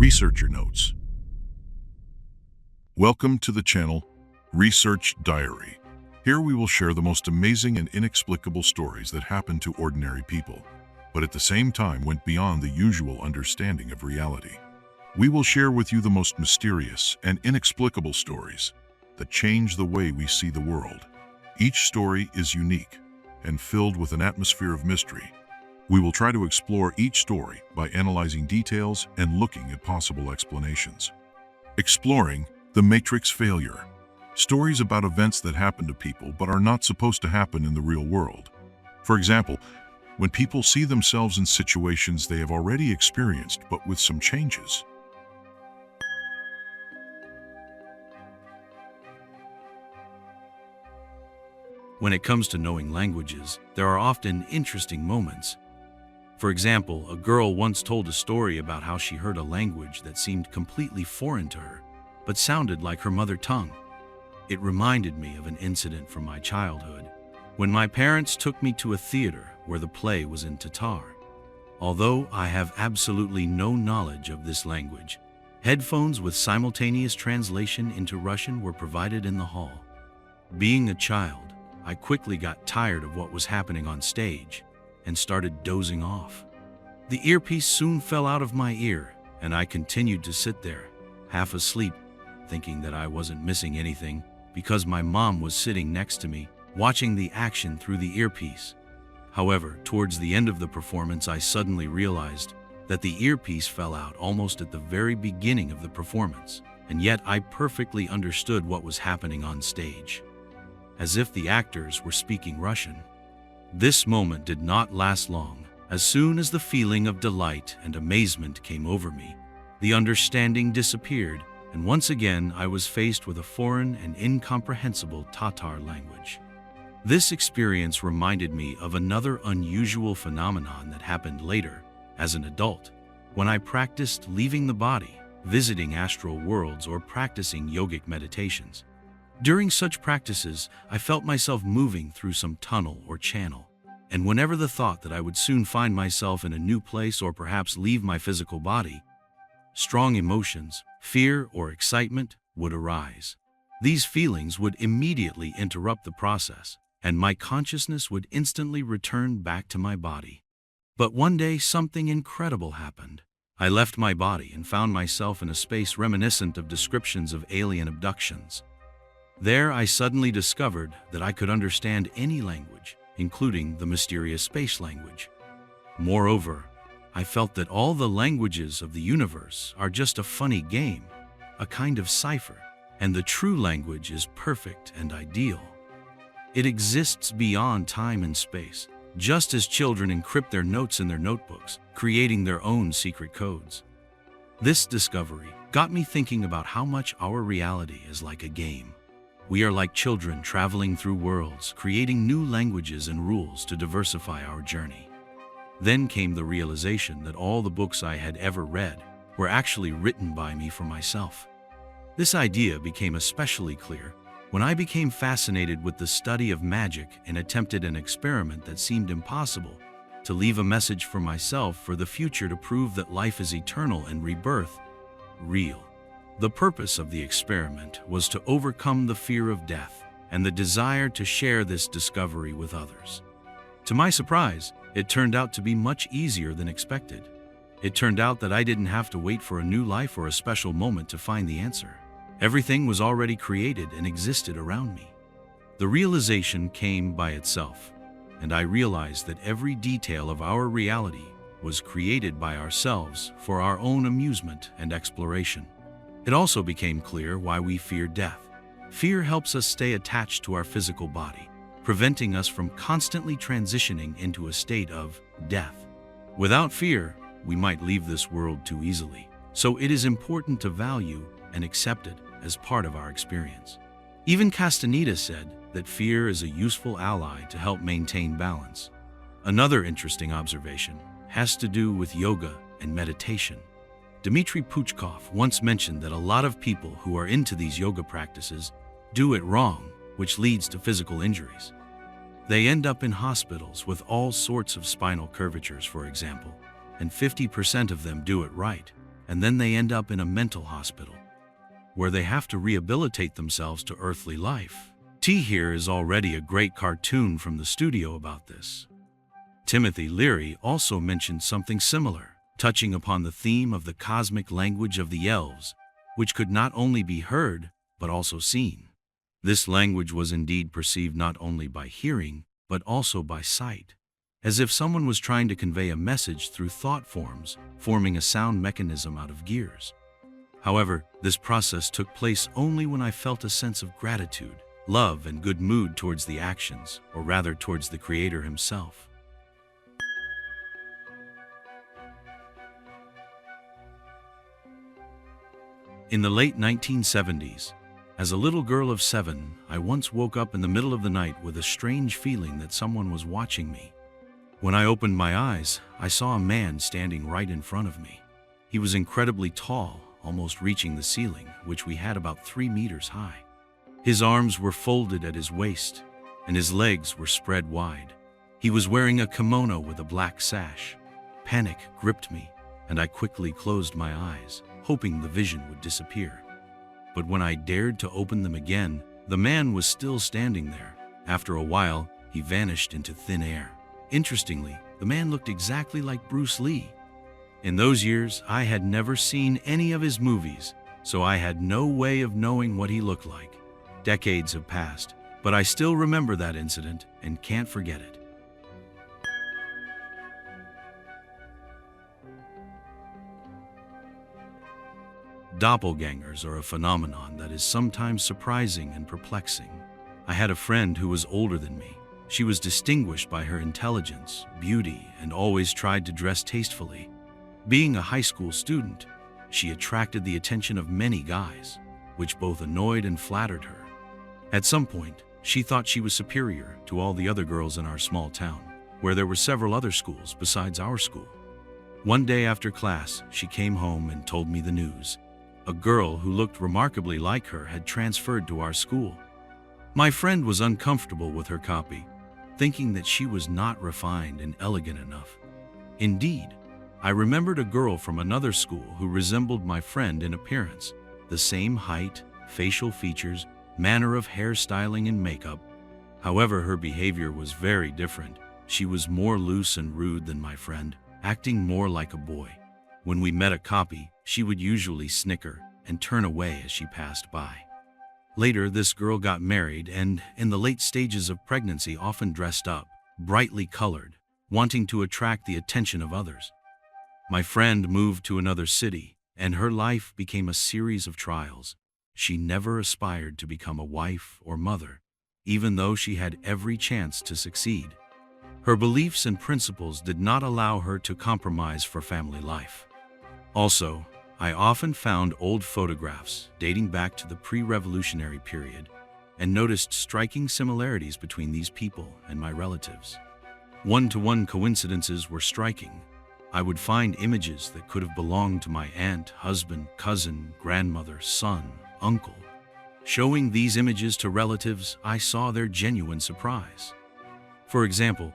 Researcher Notes. Welcome to the channel, Research Diary. Here we will share the most amazing and inexplicable stories that happen to ordinary people, but at the same time went beyond the usual understanding of reality. We will share with you the most mysterious and inexplicable stories that change the way we see the world. Each story is unique and filled with an atmosphere of mystery. We will try to explore each story by analyzing details and looking at possible explanations. Exploring the Matrix failure. Stories about events that happen to people but are not supposed to happen in the real world. For example, when people see themselves in situations they have already experienced but with some changes. When it comes to knowing languages, there are often interesting moments. For example, a girl once told a story about how she heard a language that seemed completely foreign to her, but sounded like her mother tongue. It reminded me of an incident from my childhood, when my parents took me to a theater where the play was in Tatar. Although I have absolutely no knowledge of this language, headphones with simultaneous translation into Russian were provided in the hall. Being a child, I quickly got tired of what was happening on stage and started dozing off. The earpiece soon fell out of my ear, and I continued to sit there, half asleep, thinking that I wasn't missing anything because my mom was sitting next to me, watching the action through the earpiece. However, towards the end of the performance, I suddenly realized that the earpiece fell out almost at the very beginning of the performance, and yet I perfectly understood what was happening on stage, as if the actors were speaking Russian. This moment did not last long. As soon as the feeling of delight and amazement came over me, the understanding disappeared, and once again I was faced with a foreign and incomprehensible Tatar language. This experience reminded me of another unusual phenomenon that happened later, as an adult, when I practiced leaving the body, visiting astral worlds, or practicing yogic meditations. During such practices, I felt myself moving through some tunnel or channel, and whenever the thought that I would soon find myself in a new place or perhaps leave my physical body, strong emotions, fear or excitement, would arise. These feelings would immediately interrupt the process, and my consciousness would instantly return back to my body. But one day, something incredible happened. I left my body and found myself in a space reminiscent of descriptions of alien abductions. There, I suddenly discovered that I could understand any language, including the mysterious space language. Moreover, I felt that all the languages of the universe are just a funny game, a kind of cipher, and the true language is perfect and ideal. It exists beyond time and space, just as children encrypt their notes in their notebooks, creating their own secret codes. This discovery got me thinking about how much our reality is like a game. We are like children traveling through worlds, creating new languages and rules to diversify our journey. Then came the realization that all the books I had ever read were actually written by me for myself. This idea became especially clear when I became fascinated with the study of magic and attempted an experiment that seemed impossible: to leave a message for myself for the future to prove that life is eternal and rebirth real. The purpose of the experiment was to overcome the fear of death and the desire to share this discovery with others. To my surprise, it turned out to be much easier than expected. It turned out that I didn't have to wait for a new life or a special moment to find the answer. Everything was already created and existed around me. The realization came by itself, and I realized that every detail of our reality was created by ourselves for our own amusement and exploration. It also became clear why we fear death. Fear helps us stay attached to our physical body, preventing us from constantly transitioning into a state of death. Without fear, we might leave this world too easily. So it is important to value and accept it as part of our experience. Even Castaneda said that fear is a useful ally to help maintain balance. Another interesting observation has to do with yoga and meditation. Dmitry Puchkov once mentioned that a lot of people who are into these yoga practices do it wrong, which leads to physical injuries. They end up in hospitals with all sorts of spinal curvatures, for example, and 50% of them do it right, and then they end up in a mental hospital, where they have to rehabilitate themselves to earthly life. T here is already a great cartoon from the studio about this. Timothy Leary also mentioned something similar, touching upon the theme of the cosmic language of the elves, which could not only be heard, but also seen. This language was indeed perceived not only by hearing, but also by sight, as if someone was trying to convey a message through thought forms, forming a sound mechanism out of gears. However, this process took place only when I felt a sense of gratitude, love, and good mood towards the actions, or rather towards the Creator himself. In the late 1970s, as a little girl of 7, I once woke up in the middle of the night with a strange feeling that someone was watching me. When I opened my eyes, I saw a man standing right in front of me. He was incredibly tall, almost reaching the ceiling, which we had about 3 meters high. His arms were folded at his waist, and his legs were spread wide. He was wearing a kimono with a black sash. Panic gripped me, and I quickly closed my eyes, hoping the vision would disappear. But when I dared to open them again, the man was still standing there. After a while, he vanished into thin air. Interestingly, the man looked exactly like Bruce Lee. In those years, I had never seen any of his movies, so I had no way of knowing what he looked like. Decades have passed, but I still remember that incident and can't forget it. Doppelgangers are a phenomenon that is sometimes surprising and perplexing. I had a friend who was older than me. She was distinguished by her intelligence, beauty, and always tried to dress tastefully. Being a high school student, she attracted the attention of many guys, which both annoyed and flattered her. At some point, she thought she was superior to all the other girls in our small town, where there were several other schools besides our school. One day after class, she came home and told me the news. A girl who looked remarkably like her had transferred to our school. My friend was uncomfortable with her copy, thinking that she was not refined and elegant enough. Indeed, I remembered a girl from another school who resembled my friend in appearance, the same height, facial features, manner of hairstyling and makeup. However, her behavior was very different. She was more loose and rude than my friend, acting more like a boy. When we met a copy, she would usually snicker and turn away as she passed by. Later, this girl got married and, in the late stages of pregnancy, often dressed up, brightly colored, wanting to attract the attention of others. My friend moved to another city, and her life became a series of trials. She never aspired to become a wife or mother, even though she had every chance to succeed. Her beliefs and principles did not allow her to compromise for family life. Also, I often found old photographs dating back to the pre-revolutionary period and noticed striking similarities between these people and my relatives. One-to-one coincidences were striking. I would find images that could have belonged to my aunt, husband, cousin, grandmother, son, uncle. Showing these images to relatives, I saw their genuine surprise. For example,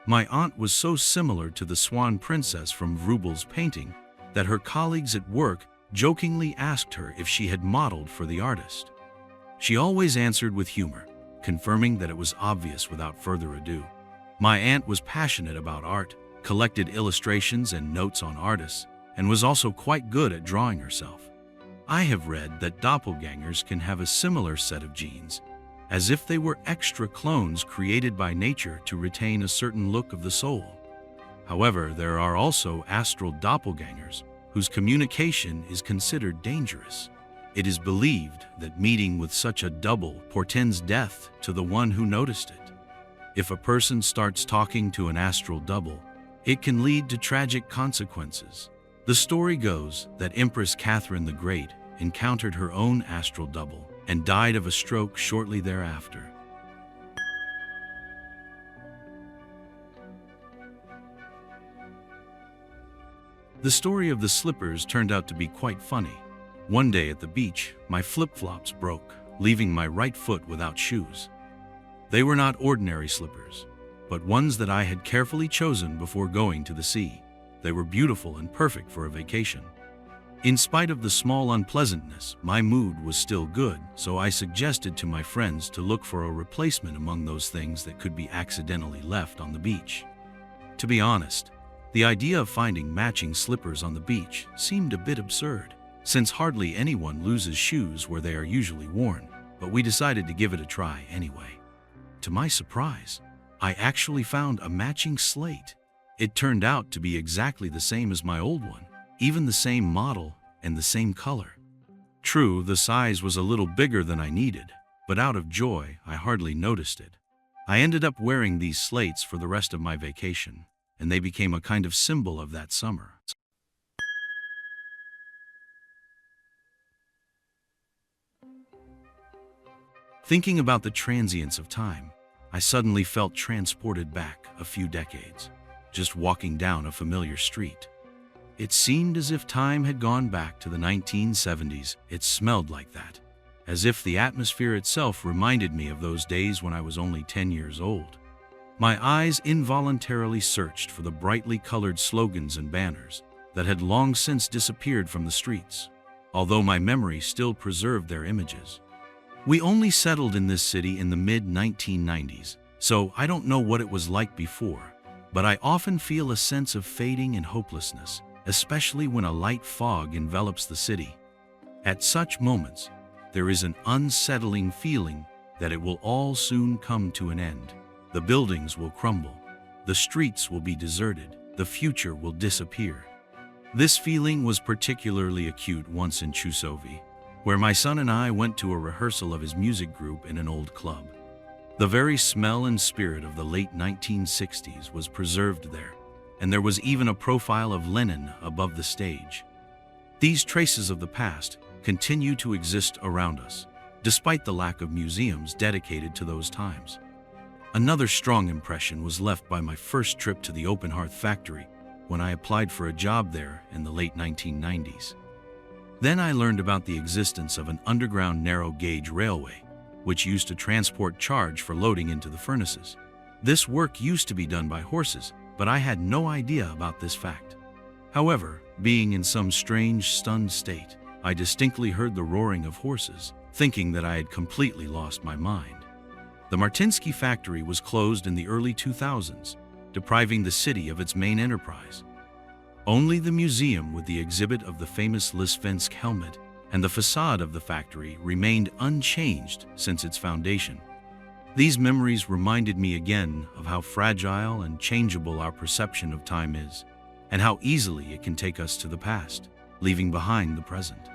my aunt was so similar to the Swan Princess from Vroubel's painting that her colleagues at work jokingly asked her if she had modeled for the artist. She always answered with humor, confirming that it was obvious without further ado. My aunt was passionate about art, collected illustrations and notes on artists, and was also quite good at drawing herself. I have read that doppelgangers can have a similar set of genes, as if they were extra clones created by nature to retain a certain look of the soul. However, there are also astral doppelgangers whose communication is considered dangerous. It is believed that meeting with such a double portends death to the one who noticed it. If a person starts talking to an astral double, it can lead to tragic consequences. The story goes that Empress Catherine the Great encountered her own astral double and died of a stroke shortly thereafter. The story of the slippers turned out to be quite funny. One day at the beach, my flip-flops broke, leaving my right foot without shoes. They were not ordinary slippers, but ones that I had carefully chosen before going to the sea. They were beautiful and perfect for a vacation. In spite of the small unpleasantness, my mood was still good, so I suggested to my friends to look for a replacement among those things that could be accidentally left on the beach. To be honest, the idea of finding matching slippers on the beach seemed a bit absurd, since hardly anyone loses shoes where they are usually worn, but we decided to give it a try anyway. To my surprise, I actually found a matching slate. It turned out to be exactly the same as my old one, even the same model and the same color. True, the size was a little bigger than I needed, but out of joy, I hardly noticed it. I ended up wearing these slates for the rest of my vacation, and they became a kind of symbol of that summer. Thinking about the transience of time, I suddenly felt transported back a few decades, just walking down a familiar street. It seemed as if time had gone back to the 1970s. It smelled like that, as if the atmosphere itself reminded me of those days when I was only 10 years old. My eyes involuntarily searched for the brightly colored slogans and banners that had long since disappeared from the streets, although my memory still preserved their images. We only settled in this city in the mid-1990s, so I don't know what it was like before, but I often feel a sense of fading and hopelessness, especially when a light fog envelops the city. At such moments, there is an unsettling feeling that it will all soon come to an end. The buildings will crumble, the streets will be deserted, the future will disappear. This feeling was particularly acute once in Chusovi, where my son and I went to a rehearsal of his music group in an old club. The very smell and spirit of the late 1960s was preserved there, and there was even a profile of Lenin above the stage. These traces of the past continue to exist around us, despite the lack of museums dedicated to those times. Another strong impression was left by my first trip to the Open Hearth factory when I applied for a job there in the late 1990s. Then I learned about the existence of an underground narrow-gauge railway, which used to transport charge for loading into the furnaces. This work used to be done by horses, but I had no idea about this fact. However, being in some strange, stunned state, I distinctly heard the roaring of horses, thinking that I had completely lost my mind. The Martinsky factory was closed in the early 2000s, depriving the city of its main enterprise. Only the museum with the exhibit of the famous Lisvensk helmet and the facade of the factory remained unchanged since its foundation. These memories reminded me again of how fragile and changeable our perception of time is, and how easily it can take us to the past, leaving behind the present.